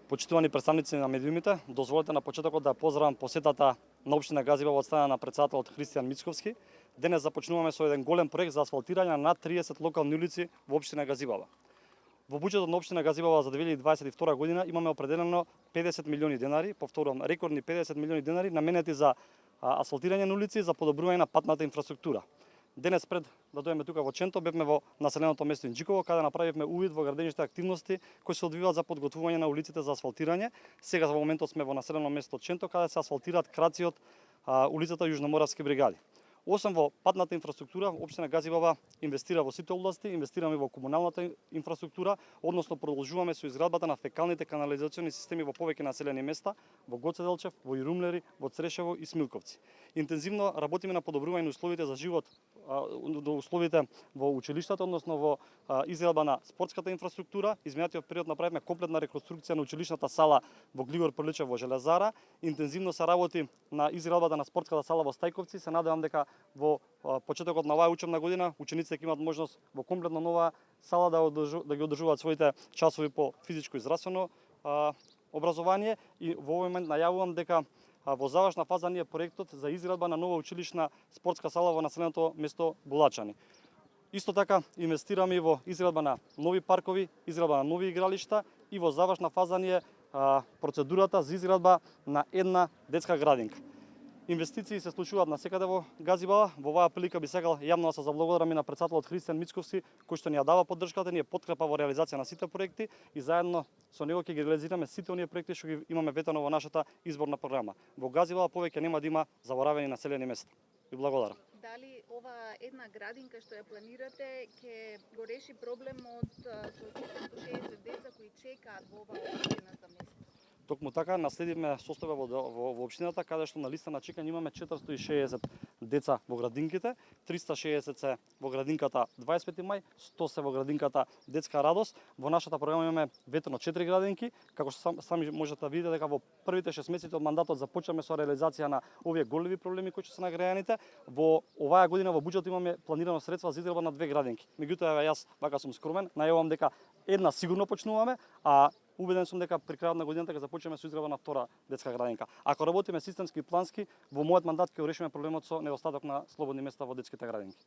Почитувани представници на медиумите, дозволете на почетокот да поздравам посетата на општина Газибава од страна на претседателот Христијан Мицковски. Денес започнуваме со еден голем проект за асфалтирање на над 30 локални улици во општина Газибава. Во буџетот на општина Газибава за 2022 година имаме определено 50 милиони денари, повторувам, рекордни 50 милиони денари наменети за асфалтирање на улици и за подобрување на патната инфраструктура. Денес пред да дојдеме тука во Ченто, бевме во населеното место Инџиково, каде направивме увид во градежните активности кои се одвиваат за подготвување на улиците за асфалтирање. Сега за моментот сме во населено место Ченто, каде се асфалтираат краци од улицата Јужноморавски бригади. Освен во патната инфраструктура, општина Газибава инвестира во сите области, инвестираме во комуналната инфраструктура, односно продолжуваме со изградбата на фекалните канализациони системи во повеќе населени места, во Гоце Делчев, во Ирумлери, во Црешево и Смилковци. Интензивно работиме на подобрување на условите за живот, условите во училиштата, односно во изградба на спортската инфраструктура. Изминатиот период направивме комплетна реконструкција на училишната сала во Глигор Приличев во Железара. Интензивно се работи на изградбата на спортската сала во Стајковци. Се надевам дека во почетокот на оваа учебна година учениците ќе имаат можност во комплетно нова сала да ги одржуваат своите часови по физичко и здравствено образование. И во овој момент најавувам дека во завршна фаза ни е проектот за изградба на нова училишна спортска сала во населеното место Булачани. Исто така инвестираме и во изградба на нови паркови, изградба на нови игралишта и во завршна фаза ни е процедурата за изградба на една детска градинка. Инвестиции се случуваат насекаде во Газибава. Во оваа прилика би сакал јавно да се заблагодарам и на претседателот Христијан Мицковски, кој што ни ја дава поддршката, ни е подкрепа во реализација на сите проекти и заедно со него ќе ги реализираме сите оние проекти што ги имаме ветено во нашата изборна програма. Во Газибава повеќе нема да има заборавени населени места. Ви благодарам. Дали ова една градинка што ја планирате ќе го реши проблемот со 460 деца кои чекаат во оваа општина за место? Токму така наследивме состојба во општината, каде што на листа на чекање имаме 460 деца во градинките, 360 се во градинката 25 мај, 100 се во градинката Детска радост. Во нашата програма имаме ветено 4 градинки, како што сами можете да видите дека во првите 6 месеци од мандатот започнаме со реализација на овие големи проблеми кои што се на граѓаните. Во оваа година во буџетот имаме планирано средства за изградба на 2 градинки. Меѓутоа јас вака сум скромен, најавувам дека една сигурно почнуваме, а убеден сум дека при крајот на годината ќе започнеме со изградба на втора детска градинка. Ако работиме системски и плански, во мојот мандат ќе решиме проблемот со недостаток на слободни места во детските градинки.